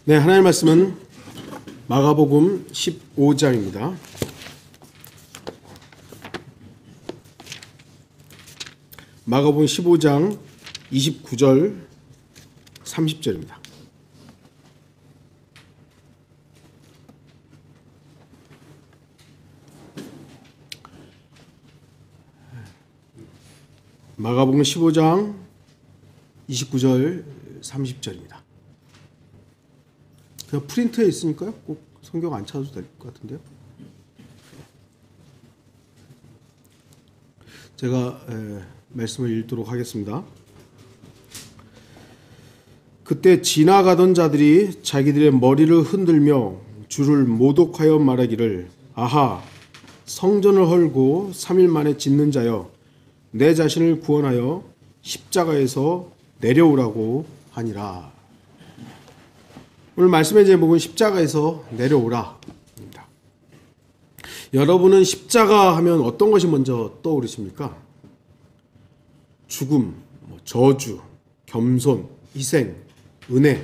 네, 하나님의 말씀은 마가복음 15장입니다. 마가복음 15장 29절 30절입니다. 마가복음 15장 29절 30절입니다. 그냥 프린트에 있으니까요. 꼭 성경 안 찾아도 될 것 같은데요. 제가 말씀을 읽도록 하겠습니다. 그때 지나가던 자들이 자기들의 머리를 흔들며 주를 모독하여 말하기를, 아하, 성전을 헐고 3일 만에 짓는 자여, 내 자신을 구원하여 십자가에서 내려오라고 하니라. 오늘 말씀의 제목은 십자가에서 내려오라입니다. 여러분은 십자가 하면 어떤 것이 먼저 떠오르십니까? 죽음, 저주, 겸손, 희생, 은혜,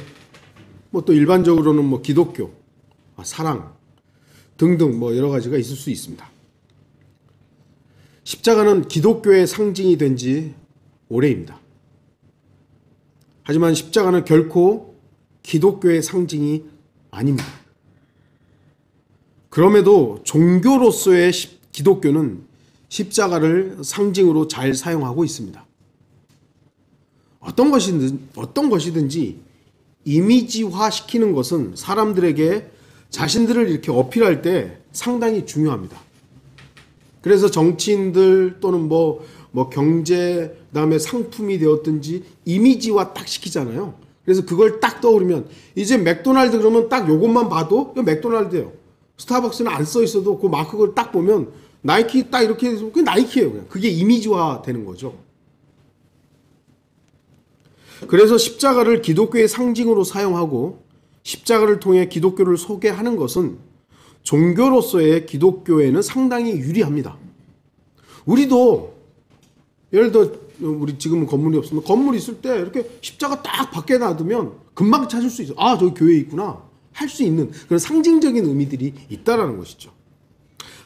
또 일반적으로는 기독교, 사랑 등등 여러 가지가 있을 수 있습니다. 십자가는 기독교의 상징이 된 지 오래입니다. 하지만 십자가는 결코 기독교의 상징이 아닙니다. 그럼에도 종교로서의 기독교는 십자가를 상징으로 잘 사용하고 있습니다. 어떤 것이든지 이미지화 시키는 것은 사람들에게 자신들을 이렇게 어필할 때 상당히 중요합니다. 그래서 정치인들 또는 경제, 그다음에 상품이 되었든지 이미지화 딱 시키잖아요. 그래서 그걸 딱 떠오르면 이제 맥도날드 그러면 딱 요것만 봐도 맥도날드예요. 스타벅스는 안 써 있어도 그 마크를 딱 보면 나이키 딱 이렇게 해서 그게 나이키예요. 그냥. 그게 이미지화 되는 거죠. 그래서 십자가를 기독교의 상징으로 사용하고 십자가를 통해 기독교를 소개하는 것은 종교로서의 기독교에는 상당히 유리합니다. 우리도 예를 들어 우리 지금은 건물이 없으면 건물 있을 때 이렇게 십자가 딱 밖에 놔두면 금방 찾을 수 있어. 아, 저기 교회 있구나. 할 수 있는 그런 상징적인 의미들이 있다라는 것이죠.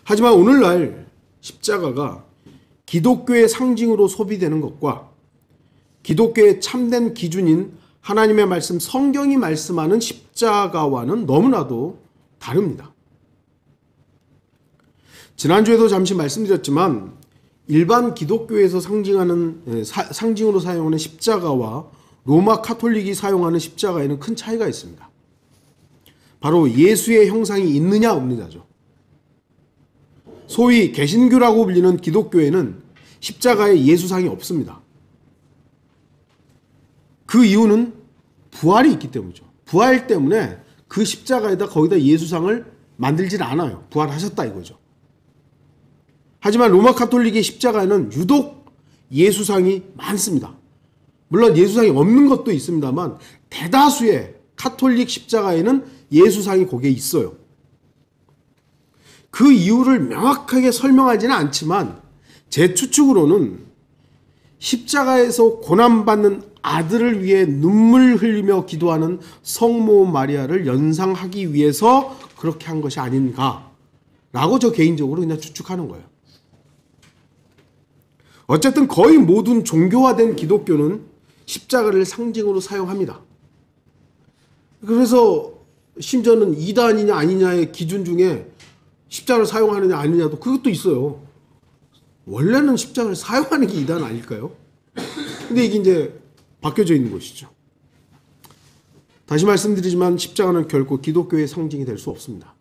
하지만 오늘날 십자가가 기독교의 상징으로 소비되는 것과 기독교의 참된 기준인 하나님의 말씀, 성경이 말씀하는 십자가와는 너무나도 다릅니다. 지난주에도 잠시 말씀드렸지만 일반 기독교에서 상징으로 사용하는 십자가와 로마 카톨릭이 사용하는 십자가에는 큰 차이가 있습니다. 바로 예수의 형상이 있느냐 없느냐죠. 소위 개신교라고 불리는 기독교에는 십자가에 예수상이 없습니다. 그 이유는 부활이 있기 때문이죠. 부활 때문에 그 십자가에다 거기다 예수상을 만들질 않아요. 부활하셨다 이거죠. 하지만 로마 카톨릭의 십자가에는 유독 예수상이 많습니다. 물론 예수상이 없는 것도 있습니다만 대다수의 카톨릭 십자가에는 예수상이 거기에 있어요. 그 이유를 명확하게 설명하지는 않지만 제 추측으로는 십자가에서 고난받는 아들을 위해 눈물 흘리며 기도하는 성모 마리아를 연상하기 위해서 그렇게 한 것이 아닌가라고 저 개인적으로 그냥 추측하는 거예요. 어쨌든 거의 모든 종교화된 기독교는 십자가를 상징으로 사용합니다. 그래서 심지어는 이단이냐 아니냐의 기준 중에 십자가를 사용하느냐 아니냐도 그것도 있어요. 원래는 십자가를 사용하는 게 이단 아닐까요? 근데 이게 이제 바뀌어져 있는 것이죠. 다시 말씀드리지만 십자가는 결코 기독교의 상징이 될 수 없습니다.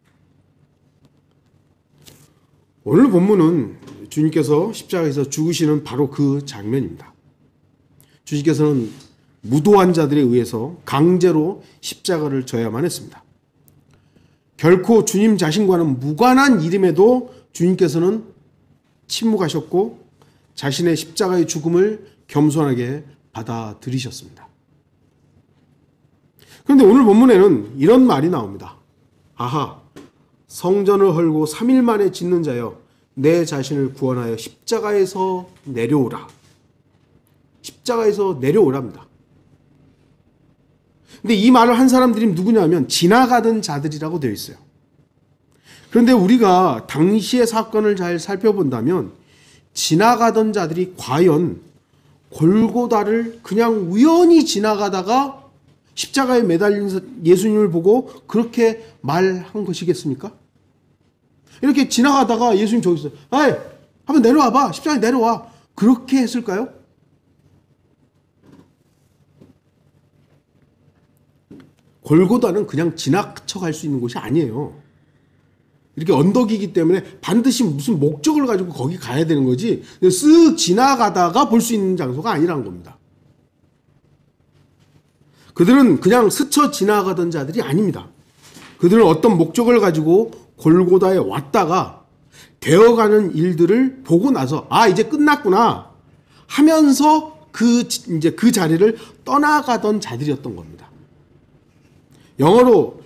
오늘 본문은 주님께서 십자가에서 죽으시는 바로 그 장면입니다. 주님께서는 무도한 자들에 의해서 강제로 십자가를 져야만 했습니다. 결코 주님 자신과는 무관한 일임에도 주님께서는 침묵하셨고 자신의 십자가의 죽음을 겸손하게 받아들이셨습니다. 그런데 오늘 본문에는 이런 말이 나옵니다. 아하, 성전을 헐고 3일 만에 짓는 자여, 내 자신을 구원하여 십자가에서 내려오라. 십자가에서 내려오랍니다. 근데 이 말을 한 사람들이 누구냐면 지나가던 자들이라고 되어 있어요. 그런데 우리가 당시의 사건을 잘 살펴본다면 지나가던 자들이 과연 골고다를 그냥 우연히 지나가다가 십자가에 매달린 예수님을 보고 그렇게 말한 것이겠습니까? 이렇게 지나가다가 예수님 저기 있어요. 아이, 한번 내려와봐. 십자가에 내려와. 그렇게 했을까요? 골고다는 그냥 지나쳐갈 수 있는 곳이 아니에요. 이렇게 언덕이기 때문에 반드시 무슨 목적을 가지고 거기 가야 되는 거지 쓱 지나가다가 볼 수 있는 장소가 아니라는 겁니다. 그들은 그냥 스쳐 지나가던 자들이 아닙니다. 그들은 어떤 목적을 가지고 골고다에 왔다가 되어가는 일들을 보고 나서 아 이제 끝났구나 하면서 이제 그 자리를 떠나가던 자들이었던 겁니다. 영어로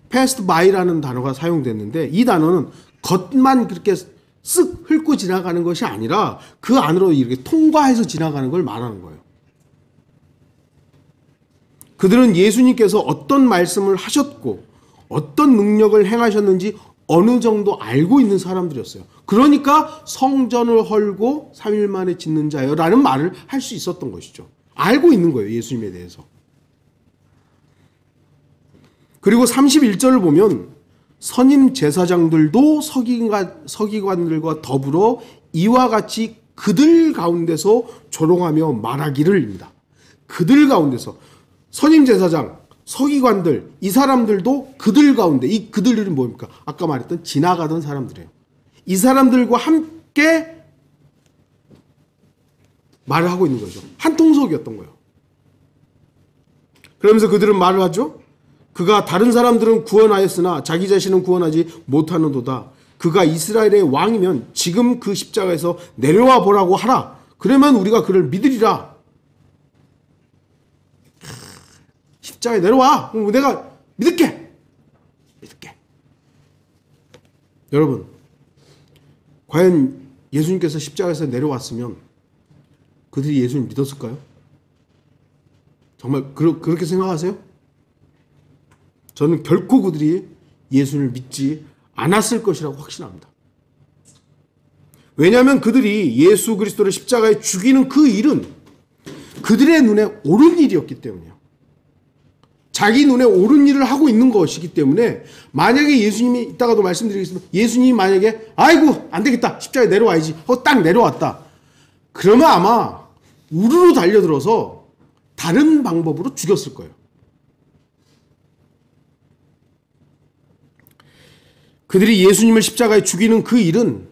passed by라는 단어가 사용됐는데 이 단어는 겉만 그렇게 쓱 훑고 지나가는 것이 아니라 그 안으로 이렇게 통과해서 지나가는 걸 말하는 거예요. 그들은 예수님께서 어떤 말씀을 하셨고 어떤 능력을 행하셨는지 어느 정도 알고 있는 사람들이었어요. 그러니까 성전을 헐고 3일 만에 짓는 자여 라는 말을 할 수 있었던 것이죠. 알고 있는 거예요. 예수님에 대해서. 그리고 31절을 보면 선임 제사장들도 서기관들과 더불어 이와 같이 그들 가운데서 조롱하며 말하기를입니다. 그들 가운데서 선임 제사장, 서기관들 이 사람들도 그들 가운데 이 그들은 뭡니까? 아까 말했던 지나가던 사람들이에요. 이 사람들과 함께 말을 하고 있는 거죠. 한 통속이었던 거예요. 그러면서 그들은 말을 하죠. 그가 다른 사람들은 구원하였으나 자기 자신은 구원하지 못하는도다. 그가 이스라엘의 왕이면 지금 그 십자가에서 내려와 보라고 하라. 그러면 우리가 그를 믿으리라. 십자가에 내려와. 그럼 내가 믿을게. 여러분, 과연 예수님께서 십자가에서 내려왔으면 그들이 예수님 믿었을까요? 정말 그렇게 생각하세요? 저는 결코 그들이 예수를 믿지 않았을 것이라고 확신합니다. 왜냐하면 그들이 예수 그리스도를 십자가에 죽이는 그 일은 그들의 눈에 옳은 일이었기 때문이에요. 자기 눈에 옳은 일을 하고 있는 것이기 때문에 만약에 예수님이 이따가도 말씀드리겠습니다. 예수님이 만약에 아이고 안 되겠다 십자가에 내려와야지 하고 딱 내려왔다. 그러면 아마 우르르 달려들어서 다른 방법으로 죽였을 거예요. 그들이 예수님을 십자가에 죽이는 그 일은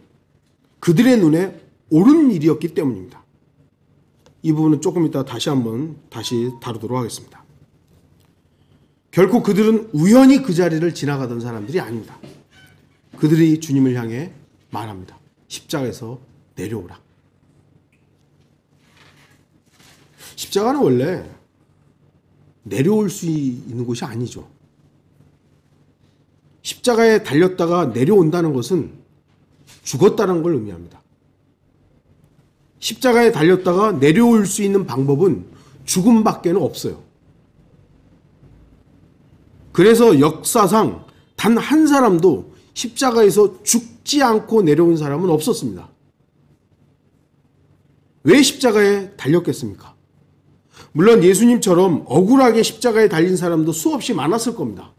그들의 눈에 옳은 일이었기 때문입니다. 이 부분은 조금 이따 다시 다루도록 하겠습니다. 결코 그들은 우연히 그 자리를 지나가던 사람들이 아닙니다. 그들이 주님을 향해 말합니다. 십자가에서 내려오라. 십자가는 원래 내려올 수 있는 곳이 아니죠. 십자가에 달렸다가 내려온다는 것은 죽었다는 걸 의미합니다. 십자가에 달렸다가 내려올 수 있는 방법은 죽음밖에는 없어요. 그래서 역사상 단 한 사람도 십자가에서 죽지 않고 내려온 사람은 없었습니다. 왜 십자가에 달렸겠습니까? 물론 예수님처럼 억울하게 십자가에 달린 사람도 수없이 많았을 겁니다.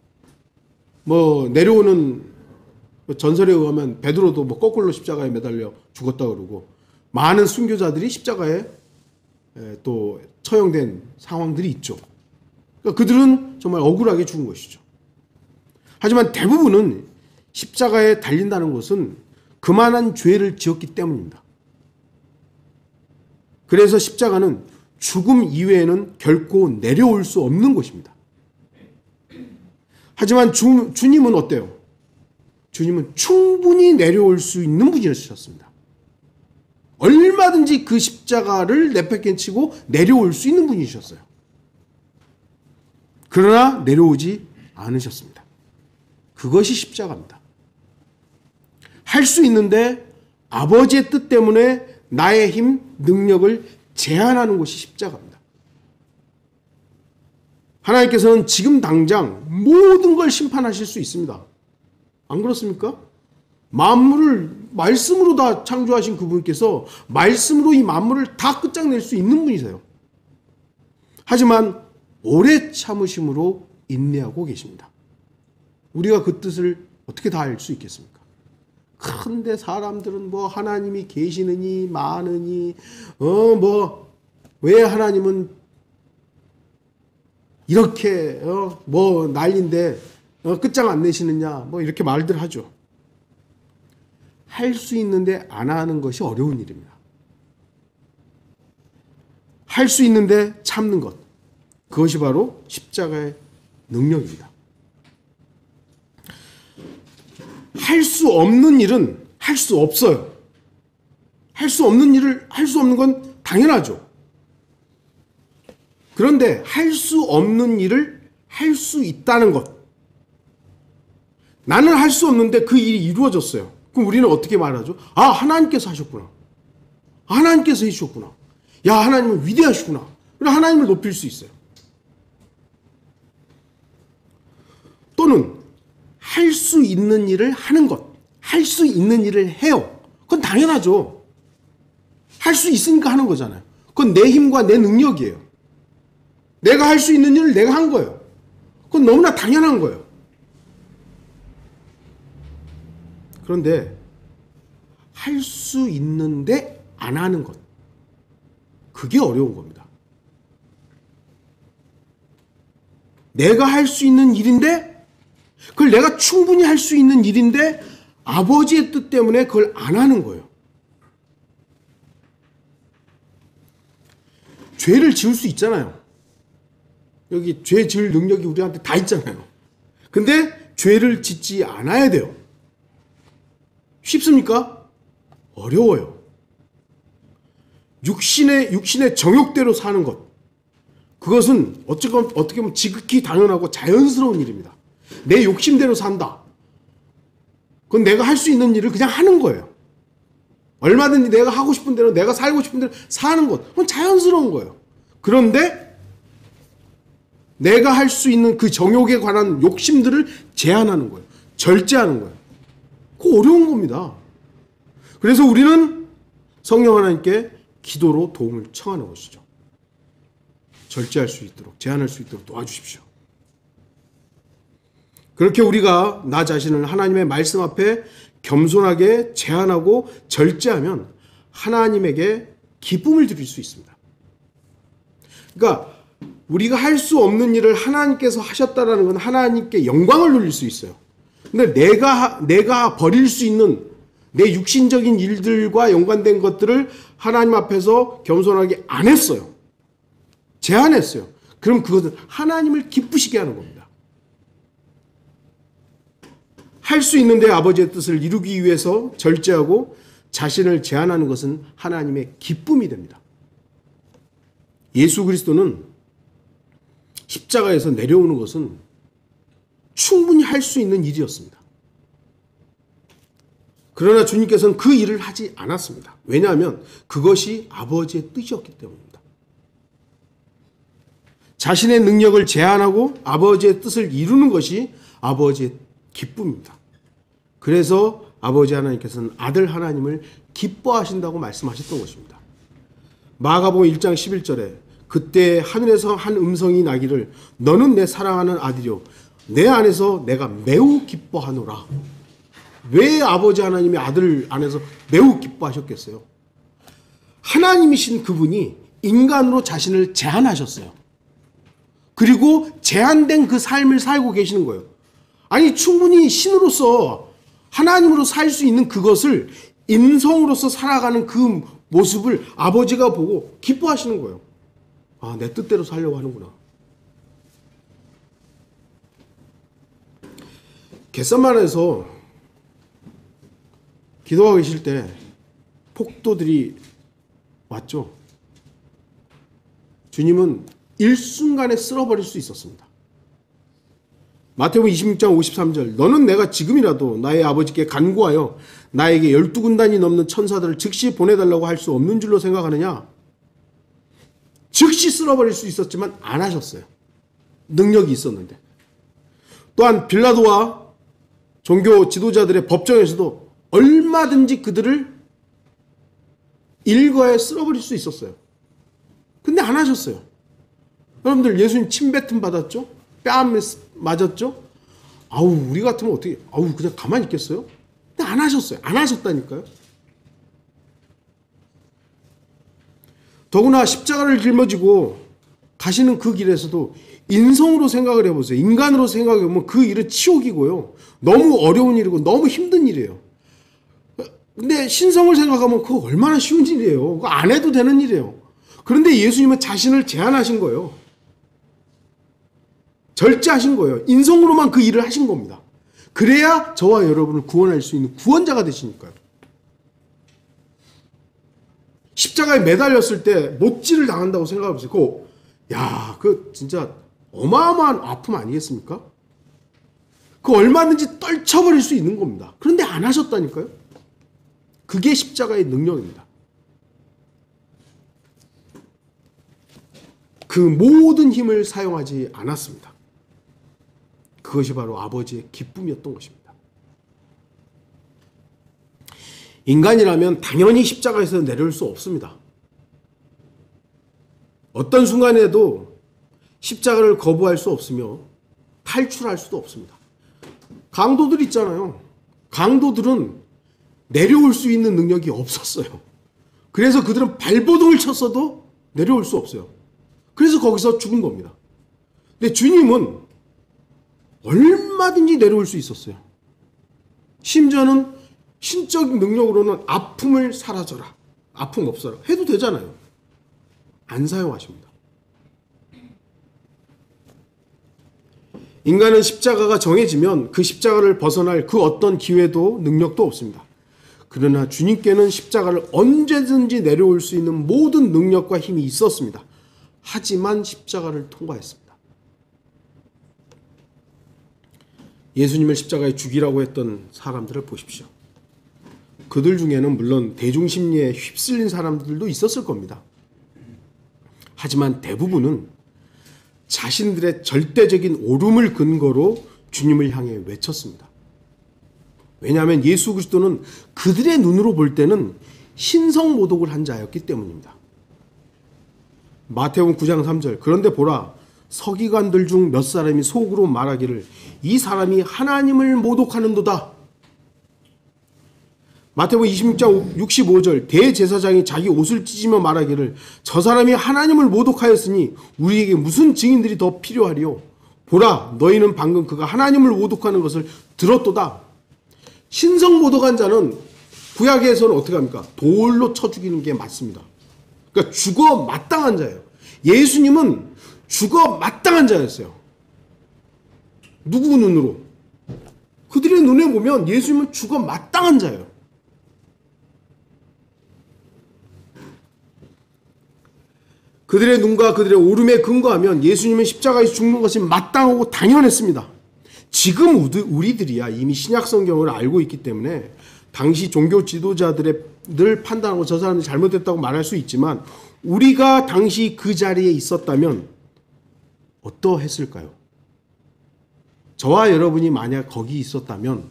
내려오는 전설에 의하면 베드로도 거꾸로 십자가에 매달려 죽었다 그러고 많은 순교자들이 십자가에 또 처형된 상황들이 있죠. 그러니까 그들은 정말 억울하게 죽은 것이죠. 하지만 대부분은 십자가에 달린다는 것은 그만한 죄를 지었기 때문입니다. 그래서 십자가는 죽음 이외에는 결코 내려올 수 없는 곳입니다. 하지만 주님은 어때요? 주님은 충분히 내려올 수 있는 분이셨습니다. 얼마든지 그 십자가를 내팽개치고 내려올 수 있는 분이셨어요. 그러나 내려오지 않으셨습니다. 그것이 십자가입니다. 할 수 있는데 아버지의 뜻 때문에 나의 힘, 능력을 제한하는 것이 십자가입니다. 하나님께서는 지금 당장 모든 걸 심판하실 수 있습니다. 안 그렇습니까? 만물을 말씀으로 다 창조하신 그분께서 말씀으로 이 만물을 다 끝장낼 수 있는 분이세요. 하지만 오래 참으심으로 인내하고 계십니다. 우리가 그 뜻을 어떻게 다 알 수 있겠습니까? 그런데 사람들은 뭐 하나님이 계시느니 많으니 왜 하나님은 이렇게 뭐 난리인데 끝장 안 내시느냐 뭐 이렇게 말들 하죠. 할 수 있는데 안 하는 것이 어려운 일입니다. 할 수 있는데 참는 것, 그것이 바로 십자가의 능력입니다. 할 수 없는 일은 할 수 없어요. 할 수 없는 일을 할 수 없는 건 당연하죠. 그런데 할 수 없는 일을 할 수 있다는 것. 나는 할 수 없는데 그 일이 이루어졌어요. 그럼 우리는 어떻게 말하죠? 아, 하나님께서 하셨구나. 하나님께서 해주셨구나. 야, 하나님은 위대하시구나. 그래서 하나님을 높일 수 있어요. 또는 할 수 있는 일을 하는 것. 할 수 있는 일을 해요. 그건 당연하죠. 할 수 있으니까 하는 거잖아요. 그건 내 힘과 내 능력이에요. 내가 할 수 있는 일을 내가 한 거예요. 그건 너무나 당연한 거예요. 그런데 할 수 있는데 안 하는 것. 그게 어려운 겁니다. 내가 할 수 있는 일인데 그걸 내가 충분히 할 수 있는 일인데 아버지의 뜻 때문에 그걸 안 하는 거예요. 죄를 지을 수 있잖아요. 여기 죄 지을 능력이 우리한테 다 있잖아요. 근데 죄를 짓지 않아야 돼요. 쉽습니까? 어려워요. 육신의 정욕대로 사는 것. 그것은 어떻게 보면 지극히 당연하고 자연스러운 일입니다. 내 욕심대로 산다. 그건 내가 할 수 있는 일을 그냥 하는 거예요. 얼마든지 내가 하고 싶은 대로, 내가 살고 싶은 대로 사는 것. 그건 자연스러운 거예요. 그런데 내가 할 수 있는 그 정욕에 관한 욕심들을 제한하는 거예요. 절제하는 거예요. 그거 어려운 겁니다. 그래서 우리는 성령 하나님께 기도로 도움을 청하는 것이죠. 절제할 수 있도록, 제한할 수 있도록 도와주십시오. 그렇게 우리가 나 자신을 하나님의 말씀 앞에 겸손하게 제한하고 절제하면 하나님에게 기쁨을 드릴 수 있습니다. 그러니까 우리가 할 수 없는 일을 하나님께서 하셨다라는 건 하나님께 영광을 돌릴 수 있어요. 근데 내가 버릴 수 있는 내 육신적인 일들과 연관된 것들을 하나님 앞에서 겸손하게 안 했어요. 제한했어요. 그럼 그것은 하나님을 기쁘시게 하는 겁니다. 할 수 있는데 아버지의 뜻을 이루기 위해서 절제하고 자신을 제한하는 것은 하나님의 기쁨이 됩니다. 예수 그리스도는 십자가에서 내려오는 것은 충분히 할 수 있는 일이었습니다. 그러나 주님께서는 그 일을 하지 않았습니다. 왜냐하면 그것이 아버지의 뜻이었기 때문입니다. 자신의 능력을 제한하고 아버지의 뜻을 이루는 것이 아버지의 기쁨입니다. 그래서 아버지 하나님께서는 아들 하나님을 기뻐하신다고 말씀하셨던 것입니다. 마가복음 1장 11절에 그때 하늘에서 한 음성이 나기를 너는 내 사랑하는 아들이요 내 안에서 내가 매우 기뻐하노라. 왜 아버지 하나님이 아들 안에서 매우 기뻐하셨겠어요? 하나님이신 그분이 인간으로 자신을 제한하셨어요. 그리고 제한된 그 삶을 살고 계시는 거예요. 아니 충분히 신으로서 하나님으로 살 수 있는 그것을 인성으로서 살아가는 그 모습을 아버지가 보고 기뻐하시는 거예요. 아, 내 뜻대로 살려고 하는구나. 겟세마네에서 기도하고 계실 때 폭도들이 왔죠. 주님은 일순간에 쓸어버릴 수 있었습니다. 마태복음 26장 53절 너는 내가 지금이라도 나의 아버지께 간구하여 나에게 12군단이 넘는 천사들을 즉시 보내달라고 할 수 없는 줄로 생각하느냐? 즉시 쓸어버릴 수 있었지만 안 하셨어요. 능력이 있었는데, 또한 빌라도와 종교 지도자들의 법정에서도 얼마든지 그들을 일거에 쓸어버릴 수 있었어요. 근데 안 하셨어요. 여러분들 예수님 침뱉음 받았죠? 뺨 맞았죠? 아우 우리 같으면 어떻게 그냥 가만히 있겠어요? 근데 안 하셨어요. 안 하셨다니까요. 더구나 십자가를 짊어지고 가시는 그 길에서도 인성으로 생각을 해보세요. 인간으로 생각해보면 그 일은 치욕이고요. 너무 어려운 일이고 너무 힘든 일이에요. 근데 신성을 생각하면 그거 얼마나 쉬운 일이에요. 그거 안 해도 되는 일이에요. 그런데 예수님은 자신을 제한하신 거예요. 절제하신 거예요. 인성으로만 그 일을 하신 겁니다. 그래야 저와 여러분을 구원할 수 있는 구원자가 되시니까요. 십자가에 매달렸을 때 못질을 당한다고 생각해보세요. 그 진짜 어마어마한 아픔 아니겠습니까? 그 얼마든지 떨쳐버릴 수 있는 겁니다. 그런데 안 하셨다니까요. 그게 십자가의 능력입니다. 그 모든 힘을 사용하지 않았습니다. 그것이 바로 아버지의 기쁨이었던 것입니다. 인간이라면 당연히 십자가에서 내려올 수 없습니다. 어떤 순간에도 십자가를 거부할 수 없으며 탈출할 수도 없습니다. 강도들 있잖아요. 강도들은 내려올 수 있는 능력이 없었어요. 그래서 그들은 발버둥을 쳤어도 내려올 수 없어요. 그래서 거기서 죽은 겁니다. 근데 주님은 얼마든지 내려올 수 있었어요. 심지어는 신적 능력으로는 아픔을 사라져라, 아픔 없어라 해도 되잖아요. 안 사용하십니다. 인간은 십자가가 정해지면 그 십자가를 벗어날 그 어떤 기회도 능력도 없습니다. 그러나 주님께는 십자가를 언제든지 내려올 수 있는 모든 능력과 힘이 있었습니다. 하지만 십자가를 통과했습니다. 예수님을 십자가에 죽이라고 했던 사람들을 보십시오. 그들 중에는 물론 대중심리에 휩쓸린 사람들도 있었을 겁니다. 하지만 대부분은 자신들의 절대적인 옳음을 근거로 주님을 향해 외쳤습니다. 왜냐하면 예수 그리스도는 그들의 눈으로 볼 때는 신성모독을 한 자였기 때문입니다. 마태복음 9장 3절 그런데 보라 서기관들 중 몇 사람이 속으로 말하기를 이 사람이 하나님을 모독하는도다. 마태복음 26장 65절 대제사장이 자기 옷을 찢으며 말하기를 저 사람이 하나님을 모독하였으니 우리에게 무슨 증인들이 더 필요하리요. 보라 너희는 방금 그가 하나님을 모독하는 것을 들었도다. 신성 모독한 자는 구약에서는 어떻게 합니까? 돌로 쳐 죽이는 게 맞습니다. 그러니까 죽어 마땅한 자예요. 예수님은 죽어 마땅한 자였어요. 누구 눈으로? 그들의 눈에 보면 예수님은 죽어 마땅한 자예요. 그들의 눈과 그들의 오름에 근거하면 예수님은 십자가에서 죽는 것이 마땅하고 당연했습니다. 지금 우리들이야 이미 신약 성경을 알고 있기 때문에 당시 종교 지도자들을 판단하고 저 사람들이 잘못했다고 말할 수 있지만 우리가 당시 그 자리에 있었다면 어떠했을까요? 저와 여러분이 만약 거기 있었다면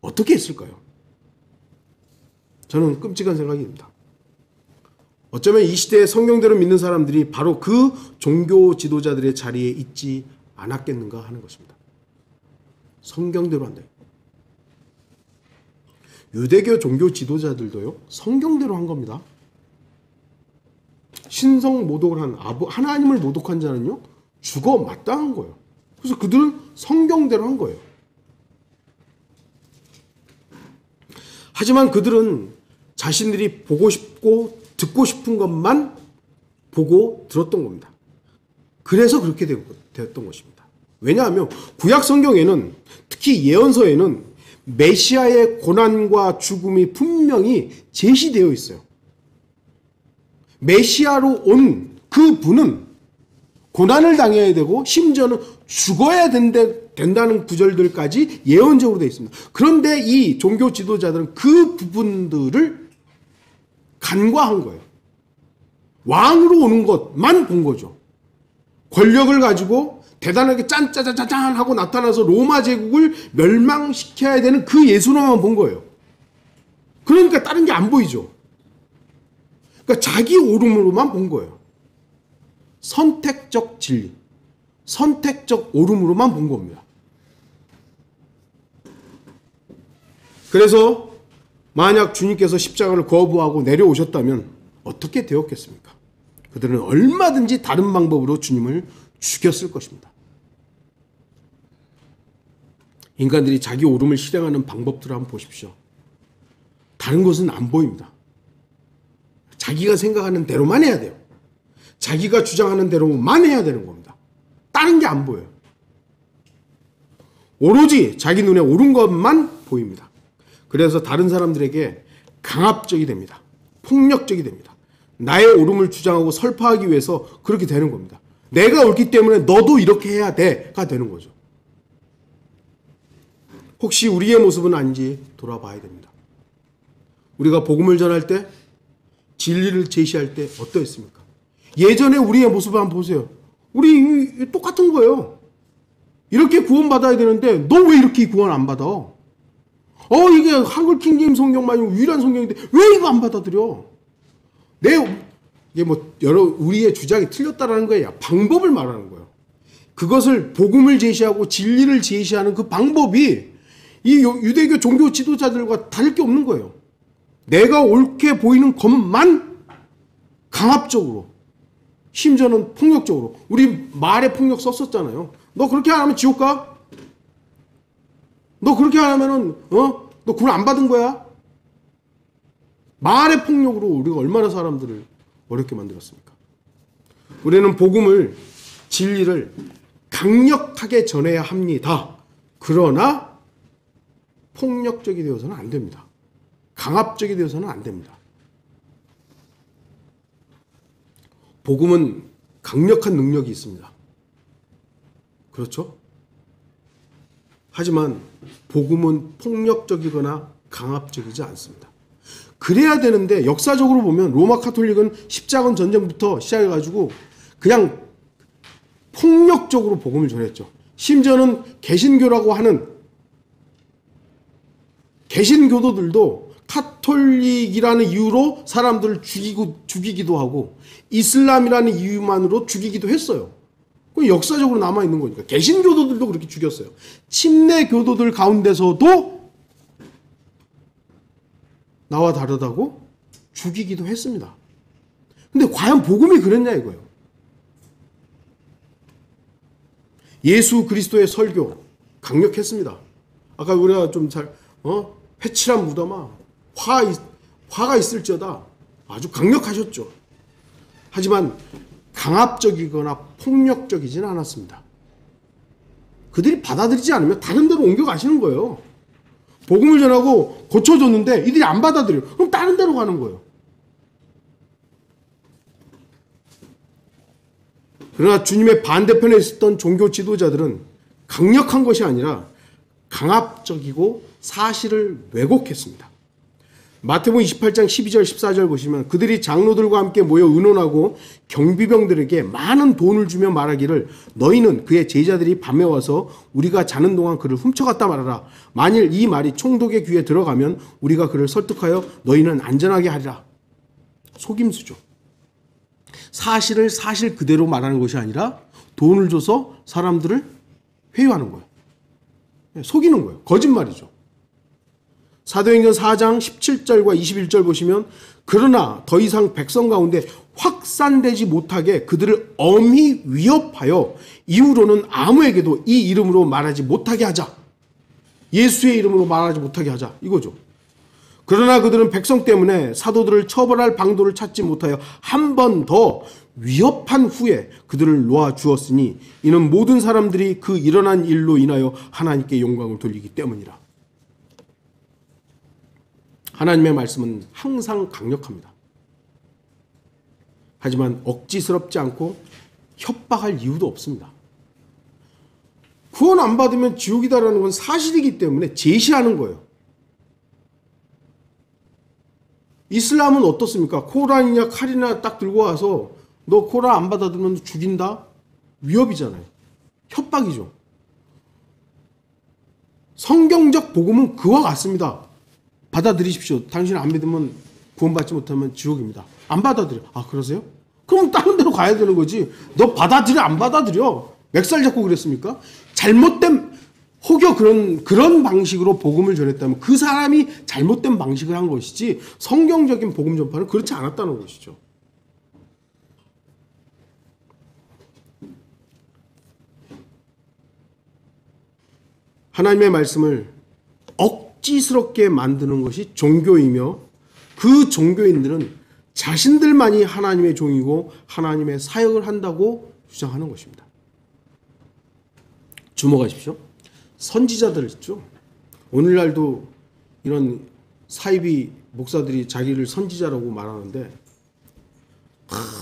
어떻게 했을까요? 저는 끔찍한 생각입니다. 어쩌면 이 시대에 성경대로 믿는 사람들이 바로 그 종교 지도자들의 자리에 있지 않았겠는가 하는 것입니다. 성경대로 한다. 유대교 종교 지도자들도요. 성경대로 한 겁니다. 신성 모독을 한 하나님을 모독한 자는요. 죽어 마땅한 거예요. 그래서 그들은 성경대로 한 거예요. 하지만 그들은 자신들이 보고 싶고 듣고 싶은 것만 보고 들었던 겁니다. 그래서 그렇게 되었던 것입니다. 왜냐하면 구약 성경에는 특히 예언서에는 메시아의 고난과 죽음이 분명히 제시되어 있어요. 메시아로 온 그 분은 고난을 당해야 되고 심지어는 죽어야 된다는 구절들까지 예언적으로 되어 있습니다. 그런데 이 종교 지도자들은 그 부분들을 간과한 거예요. 왕으로 오는 것만 본 거죠. 권력을 가지고 대단하게 짠짜자자잔 하고 나타나서 로마 제국을 멸망시켜야 되는 그 예수로만 본 거예요. 그러니까 다른 게 안 보이죠. 그러니까 자기 옳음으로만 본 거예요. 선택적 진리, 선택적 옳음으로만 본 겁니다. 그래서 만약 주님께서 십자가를 거부하고 내려오셨다면 어떻게 되었겠습니까? 그들은 얼마든지 다른 방법으로 주님을 죽였을 것입니다. 인간들이 자기 옳음을 실행하는 방법들을 한번 보십시오. 다른 것은 안 보입니다. 자기가 생각하는 대로만 해야 돼요. 자기가 주장하는 대로만 해야 되는 겁니다. 다른 게 안 보여요. 오로지 자기 눈에 옳은 것만 보입니다. 그래서 다른 사람들에게 강압적이 됩니다. 폭력적이 됩니다. 나의 옳음을 주장하고 설파하기 위해서 그렇게 되는 겁니다. 내가 옳기 때문에 너도 이렇게 해야 돼가 되는 거죠. 혹시 우리의 모습은 아닌지 돌아봐야 됩니다. 우리가 복음을 전할 때, 진리를 제시할 때 어떠했습니까? 예전에 우리의 모습을 한번 보세요. 우리 똑같은 거예요. 이렇게 구원받아야 되는데 너 왜 이렇게 구원 안 받아? 이게 한글 킹제임 성경만 유일한 성경인데 왜 이거 안 받아들여? 이게 뭐 우리의 주장이 틀렸다라는 거예요. 방법을 말하는 거예요. 그것을 복음을 제시하고 진리를 제시하는 그 방법이 이 유대교 종교 지도자들과 다를 게 없는 거예요. 내가 옳게 보이는 것만 강압적으로, 심지어는 폭력적으로. 우리 말에 폭력 썼었잖아요. 너 그렇게 안 하면 지옥 가? 너 그렇게 안 하면은 너 구원 안 받은 거야? 말의 폭력으로 우리가 얼마나 사람들을 어렵게 만들었습니까? 우리는 복음을, 진리를 강력하게 전해야 합니다. 그러나 폭력적이 되어서는 안 됩니다. 강압적이 되어서는 안 됩니다. 복음은 강력한 능력이 있습니다. 그렇죠? 하지만 복음은 폭력적이거나 강압적이지 않습니다. 그래야 되는데 역사적으로 보면 로마 카톨릭은 십자군 전쟁부터 시작해가지고 그냥 폭력적으로 복음을 전했죠. 심지어는 개신교라고 하는 개신교도들도 카톨릭이라는 이유로 사람들을 죽이기도 하고 이슬람이라는 이유만으로 죽이기도 했어요. 그 역사적으로 남아있는 거니까. 개신교도들도 그렇게 죽였어요. 침례 교도들 가운데서도 나와 다르다고 죽이기도 했습니다. 근데 과연 복음이 그랬냐 이거예요. 예수 그리스도의 설교 강력했습니다. 아까 우리가 좀 회칠한 무덤아 화가 있을지어다 아주 강력하셨죠. 하지만 강압적이거나 폭력적이지는 않았습니다. 그들이 받아들이지 않으면 다른 데로 옮겨가시는 거예요. 복음을 전하고 고쳐줬는데 이들이 안 받아들여요. 그럼 다른 데로 가는 거예요. 그러나 주님의 반대편에 있었던 종교 지도자들은 강력한 것이 아니라 강압적이고 사실을 왜곡했습니다. 마태복음 28장 12절 14절 보시면 그들이 장로들과 함께 모여 의논하고 경비병들에게 많은 돈을 주며 말하기를 너희는 그의 제자들이 밤에 와서 우리가 자는 동안 그를 훔쳐갔다 말하라. 만일 이 말이 총독의 귀에 들어가면 우리가 그를 설득하여 너희는 안전하게 하리라. 속임수죠. 사실을 사실 그대로 말하는 것이 아니라 돈을 줘서 사람들을 회유하는 거예요. 속이는 거예요. 거짓말이죠. 사도행전 4장 17절과 21절 보시면 그러나 더 이상 백성 가운데 확산되지 못하게 그들을 엄히 위협하여 이후로는 아무에게도 이 이름으로 말하지 못하게 하자. 예수의 이름으로 말하지 못하게 하자. 이거죠. 그러나 그들은 백성 때문에 사도들을 처벌할 방도를 찾지 못하여 한 번 더 위협한 후에 그들을 놓아 주었으니 이는 모든 사람들이 그 일어난 일로 인하여 하나님께 영광을 돌리기 때문이라. 하나님의 말씀은 항상 강력합니다. 하지만 억지스럽지 않고 협박할 이유도 없습니다. 구원 안 받으면 지옥이다라는 건 사실이기 때문에 제시하는 거예요. 이슬람은 어떻습니까? 코란이냐 칼이나 딱 들고 와서 너 코란 안 받아들면 죽인다? 위협이잖아요. 협박이죠. 성경적 복음은 그와 같습니다. 받아들이십시오. 당신 안 믿으면 구원받지 못하면 지옥입니다. 안 받아들여. 아, 그러세요? 그럼 다른 데로 가야 되는 거지. 너 받아들여 안 받아들여? 멱살 잡고 그랬습니까? 잘못된 혹여 그런 방식으로 복음을 전했다면 그 사람이 잘못된 방식을 한 것이지 성경적인 복음 전파는 그렇지 않았다는 것이죠. 하나님의 말씀을 억지스럽게 만드는 것이 종교이며 그 종교인들은 자신들만이 하나님의 종이고 하나님의 사역을 한다고 주장하는 것입니다. 주목하십시오. 선지자들 있죠. 오늘날도 이런 사이비 목사들이 자기를 선지자라고 말하는데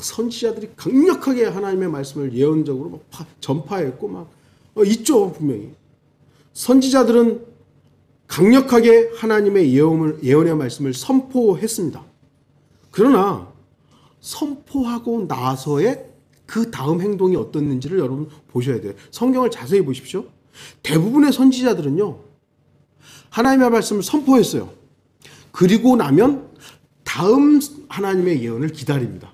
선지자들이 강력하게 하나님의 말씀을 예언적으로 막 전파했고 막 있죠. 분명히. 선지자들은 강력하게 하나님의 예언의 말씀을 선포했습니다. 그러나 선포하고 나서의 그 다음 행동이 어떻는지를 여러분 보셔야 돼요. 성경을 자세히 보십시오. 대부분의 선지자들은요, 하나님의 말씀을 선포했어요. 그리고 나면 다음 하나님의 예언을 기다립니다.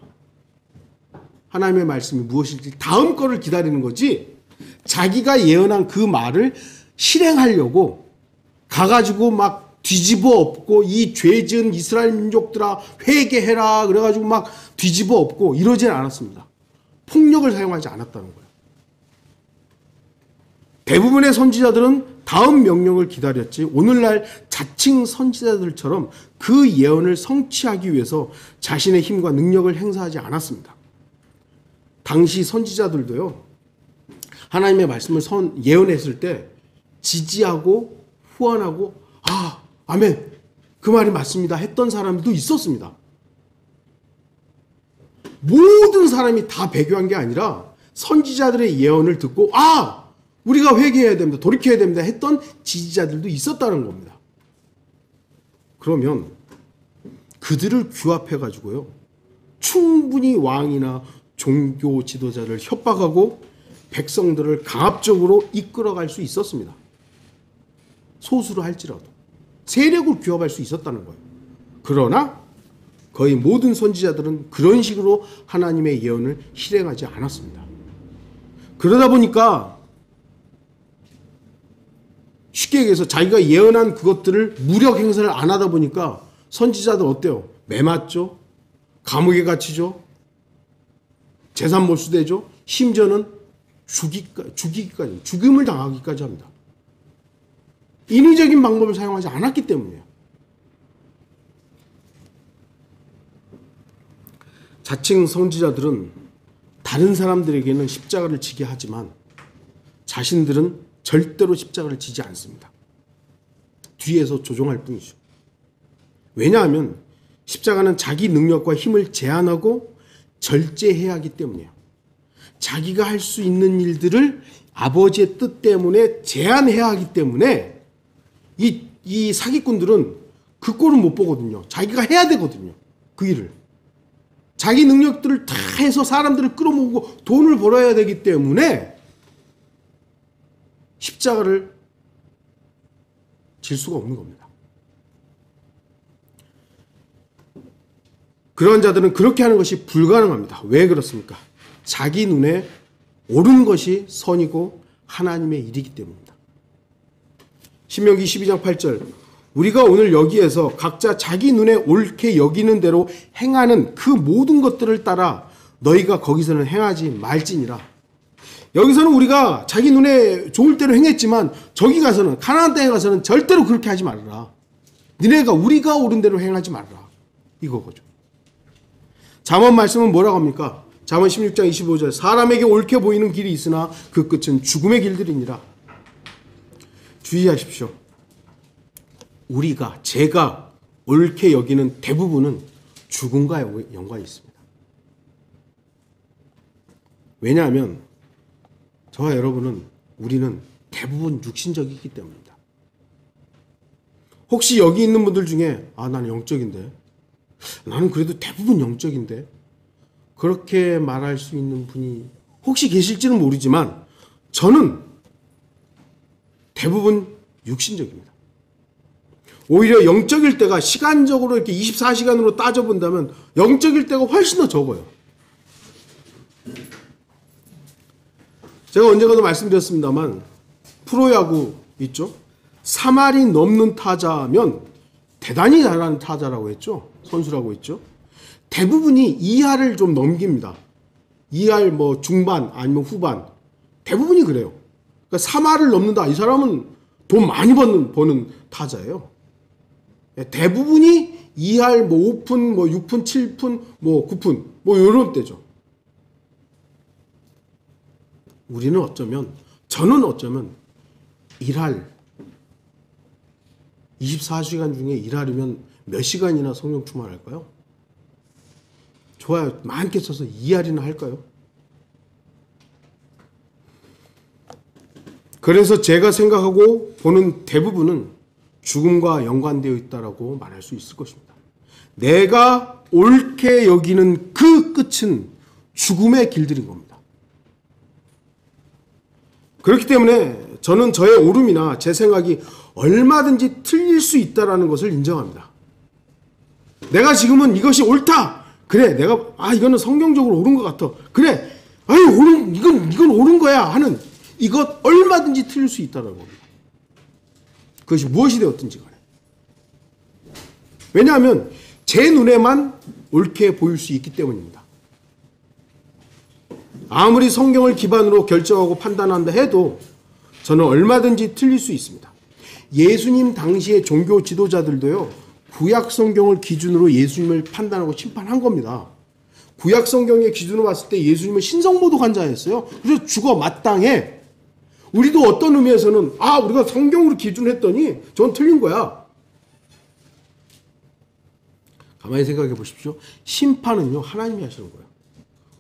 하나님의 말씀이 무엇일지 다음 거를 기다리는 거지, 자기가 예언한 그 말을 실행하려고 가가지고 막 뒤집어 엎고 이 죄 지은 이스라엘 민족들아 회개해라 그래가지고 막 뒤집어 엎고 이러진 않았습니다. 폭력을 사용하지 않았다는 거예요. 대부분의 선지자들은 다음 명령을 기다렸지 오늘날 자칭 선지자들처럼 그 예언을 성취하기 위해서 자신의 힘과 능력을 행사하지 않았습니다. 당시 선지자들도요, 하나님의 말씀을 예언했을 때 지지하고 후원하고 아, 아멘, 그 말이 맞습니다 했던 사람도 있었습니다. 모든 사람이 다 배교한 게 아니라 선지자들의 예언을 듣고 아, 우리가 회개해야 됩니다, 돌이켜야 됩니다 했던 지지자들도 있었다는 겁니다. 그러면 그들을 규합해 가지고요, 충분히 왕이나 종교 지도자를 협박하고 백성들을 강압적으로 이끌어갈 수 있었습니다. 소수로 할지라도 세력을 규합할 수 있었다는 거예요. 그러나 거의 모든 선지자들은 그런 식으로 하나님의 예언을 실행하지 않았습니다. 그러다 보니까 쉽게 얘기해서 자기가 예언한 그것들을 무력 행사를 안 하다 보니까 선지자들 어때요? 매맞죠? 감옥에 갇히죠? 재산 몰수되죠? 심지어는 죽이기까지, 죽임을 당하기까지 합니다. 인위적인 방법을 사용하지 않았기 때문이에요. 자칭 선지자들은 다른 사람들에게는 십자가를 지게 하지만 자신들은 절대로 십자가를 지지 않습니다. 뒤에서 조종할 뿐이죠. 왜냐하면 십자가는 자기 능력과 힘을 제한하고 절제해야 하기 때문이에요. 자기가 할 수 있는 일들을 아버지의 뜻 때문에 제한해야 하기 때문에 이 사기꾼들은 그 꼴은 못 보거든요. 자기가 해야 되거든요. 그 일을. 자기 능력들을 다 해서 사람들을 끌어모으고 돈을 벌어야 되기 때문에 십자가를 질 수가 없는 겁니다. 그런 자들은 그렇게 하는 것이 불가능합니다. 왜 그렇습니까? 자기 눈에 옳은 것이 선이고 하나님의 일이기 때문입니다. 신명기 12장 8절, 우리가 오늘 여기에서 각자 자기 눈에 옳게 여기는 대로 행하는 그 모든 것들을 따라 너희가 거기서는 행하지 말지니라. 여기서는 우리가 자기 눈에 좋을 대로 행했지만 저기 가서는, 가나안 땅에 가서는 절대로 그렇게 하지 말아라. 우리가 옳은 대로 행하지 말아라, 이거거죠. 잠언 말씀은 뭐라고 합니까? 잠언 16장 25절, 사람에게 옳게 보이는 길이 있으나 그 끝은 죽음의 길들이니라. 주의하십시오. 제가 옳게 여기는 대부분은 죽음과 연관이 있습니다. 왜냐하면 저와 우리는 대부분 육신적이기 때문입니다. 혹시 여기 있는 분들 중에 나는 영적인데, 나는 그래도 대부분 영적인데, 그렇게 말할 수 있는 분이 혹시 계실지는 모르지만 저는 대부분 육신적입니다. 오히려 영적일 때가 시간적으로 이렇게 24시간으로 따져본다면 영적일 때가 훨씬 더 적어요. 제가 언젠가도 말씀드렸습니다만 프로야구 있죠? 3할이 넘는 타자면 대단히 잘하는 타자라고 했죠. 선수라고 했죠. 대부분이 2할을 좀 넘깁니다. 2할 뭐 중반 아니면 후반. 대부분이 그래요. 그러니까 3할을 넘는다. 이 사람은 돈 많이 버는 타자예요. 대부분이 2할 뭐 5푼, 뭐 6푼, 7푼, 뭐 9푼, 뭐 요런 때죠. 우리는 어쩌면, 저는 어쩌면 1할 24시간 중에 1할이면 몇 시간이나 성령 충만할까요? 좋아요. 많게 써서 2할이나 할까요? 그래서 제가 생각하고 보는 대부분은 죽음과 연관되어 있다라고 말할 수 있을 것입니다. 내가 옳게 여기는 그 끝은 죽음의 길들인 겁니다. 그렇기 때문에 저는 저의 옳음이나 제 생각이 얼마든지 틀릴 수 있다는 것을 인정합니다. 내가 지금은 이것이 옳다. 그래, 내가 이거는 성경적으로 옳은 것 같아. 그래, 이건 옳은 거야 하는 이것 얼마든지 틀릴 수 있다는 겁니다. 그것이 무엇이 되었든지 간에. 왜냐하면 제 눈에만 옳게 보일 수 있기 때문입니다. 아무리 성경을 기반으로 결정하고 판단한다 해도 저는 얼마든지 틀릴 수 있습니다. 예수님 당시의 종교 지도자들도요, 구약 성경을 기준으로 예수님을 판단하고 심판한 겁니다. 구약 성경의 기준으로 봤을 때 예수님은 신성모독한 자였어요. 그래서 죽어 마땅해. 우리도 어떤 의미에서는 우리가 성경으로 기준했더니 전 틀린 거야. 가만히 생각해 보십시오. 심판은요, 하나님이 하시는 거예요.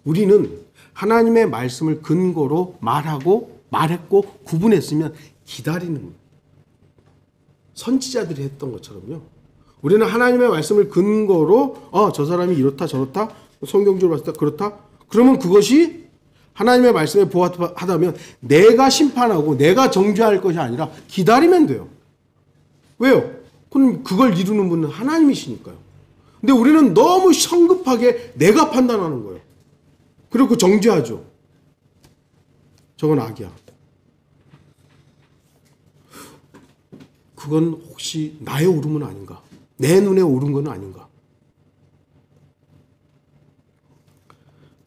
우리는 하나님의 말씀을 근거로 말했고 구분했으면 기다리는 거예요. 선지자들이 했던 것처럼요. 우리는 하나님의 말씀을 근거로 저 사람이 이렇다 저렇다 성경적으로 봤을 때 그렇다. 그러면 그것이 하나님의 말씀에 보합하다면 내가 심판하고 내가 정죄할 것이 아니라 기다리면 돼요. 왜요? 그럼 그걸 이루는 분은 하나님이시니까요. 근데 우리는 너무 성급하게 내가 판단하는 거예요. 그리고 정죄하죠. 저건 악이야. 그건 혹시 나의 옳음은 아닌가? 내 눈에 옳은 건 아닌가?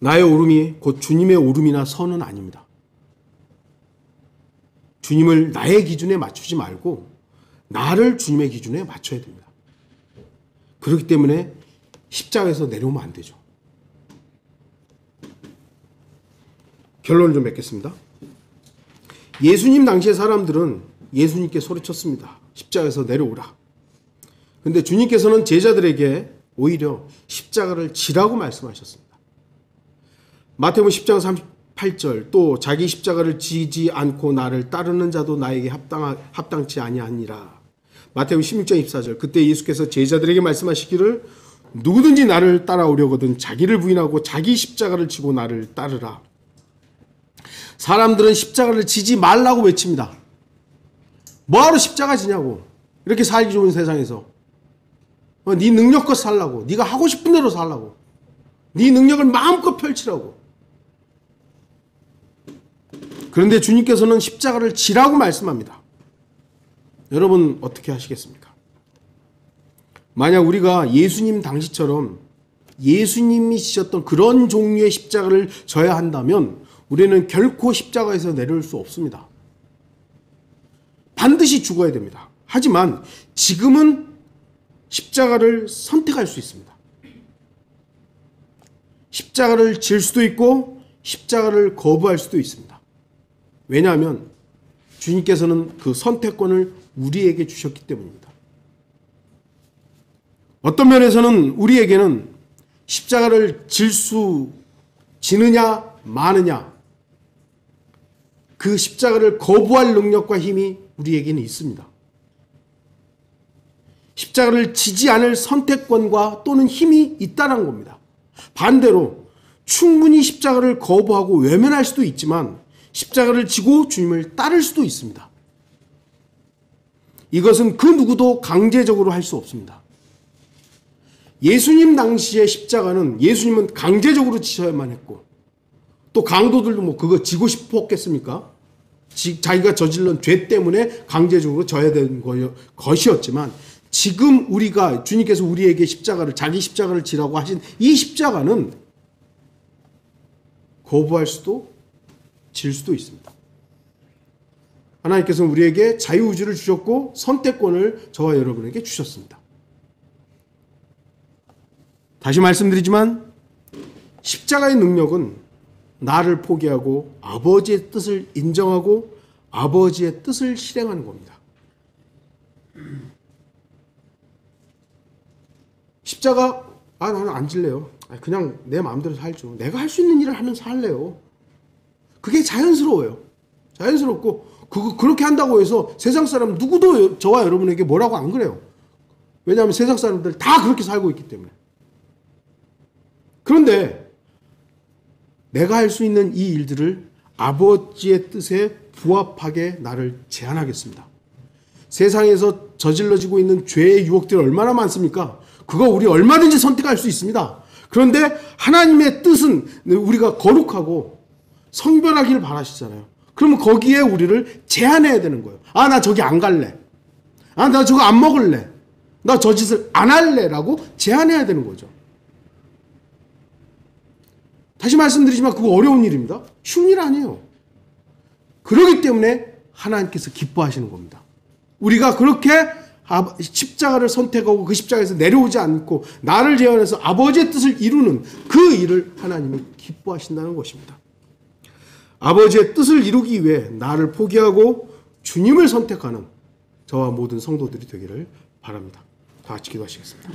나의 옳음이 곧 주님의 옳음이나 선은 아닙니다. 주님을 나의 기준에 맞추지 말고 나를 주님의 기준에 맞춰야 됩니다. 그렇기 때문에 십자가에서 내려오면 안 되죠. 결론을 좀 맺겠습니다. 예수님 당시의 사람들은 예수님께 소리쳤습니다. 십자가에서 내려오라. 그런데 주님께서는 제자들에게 오히려 십자가를 지라고 말씀하셨습니다. 마태복음 10장 38절 또 자기 십자가를 지지 않고 나를 따르는 자도 나에게 합당치 아니하니라. 마태복음 16장 24절 그때 예수께서 제자들에게 말씀하시기를 누구든지 나를 따라오려거든 자기를 부인하고 자기 십자가를 지고 나를 따르라. 사람들은 십자가를 지지 말라고 외칩니다. 뭐하러 십자가 지냐고. 이렇게 살기 좋은 세상에서 네 능력껏 살라고. 네가 하고 싶은 대로 살라고. 네 능력을 마음껏 펼치라고. 그런데 주님께서는 십자가를 지라고 말씀합니다. 여러분 어떻게 하시겠습니까? 만약 우리가 예수님 당시처럼 예수님이 지셨던 그런 종류의 십자가를 져야 한다면 우리는 결코 십자가에서 내려올 수 없습니다. 반드시 죽어야 됩니다. 하지만 지금은 십자가를 선택할 수 있습니다. 십자가를 질 수도 있고 십자가를 거부할 수도 있습니다. 왜냐하면 주님께서는 그 선택권을 우리에게 주셨기 때문입니다. 어떤 면에서는 우리에게는 십자가를 지느냐 마느냐 그 십자가를 거부할 능력과 힘이 우리에게는 있습니다. 십자가를 지지 않을 선택권과 또는 힘이 있다는 겁니다. 반대로 충분히 십자가를 거부하고 외면할 수도 있지만 십자가를 지고 주님을 따를 수도 있습니다. 이것은 그 누구도 강제적으로 할 수 없습니다. 예수님 당시의 십자가는 예수님은 강제적으로 지셔야만 했고 또 강도들도 뭐 그거 지고 싶었겠습니까? 자기가 저질른 죄 때문에 강제적으로 져야 되는 것이었지만 지금 우리가 주님께서 우리에게 십자가를 자기 십자가를 지라고 하신 이 십자가는 거부할 수도 질 수도 있습니다. 하나님께서는 우리에게 자유의지를 주셨고 선택권을 저와 여러분에게 주셨습니다. 다시 말씀드리지만 십자가의 능력은 나를 포기하고 아버지의 뜻을 인정하고 아버지의 뜻을 실행하는 겁니다. 십자가 나는 안 질래요. 그냥 내 마음대로 살죠. 내가 할 수 있는 일을 하면서 살래요. 그게 자연스러워요. 자연스럽고 그렇게 한다고 해서 세상 사람 누구도 저와 여러분에게 뭐라고 안 그래요. 왜냐하면 세상 사람들 다 그렇게 살고 있기 때문에. 그런데 내가 할 수 있는 이 일들을 아버지의 뜻에 부합하게 나를 제한하겠습니다. 세상에서 저질러지고 있는 죄의 유혹들이 얼마나 많습니까? 그거 우리 얼마든지 선택할 수 있습니다. 그런데 하나님의 뜻은 우리가 거룩하고 성별하기를 바라시잖아요. 그러면 거기에 우리를 제한해야 되는 거예요. 나 저기 안 갈래. 나 저거 안 먹을래. 나 저 짓을 안 할래. 라고 제한해야 되는 거죠. 다시 말씀드리지만 그거 어려운 일입니다. 쉬운 일 아니에요. 그렇기 때문에 하나님께서 기뻐하시는 겁니다. 우리가 그렇게 십자가를 선택하고 그 십자가에서 내려오지 않고 나를 제한해서 아버지의 뜻을 이루는 그 일을 하나님이 기뻐하신다는 것입니다. 아버지의 뜻을 이루기 위해 나를 포기하고 주님을 선택하는 저와 모든 성도들이 되기를 바랍니다. 다 같이 기도하시겠습니다.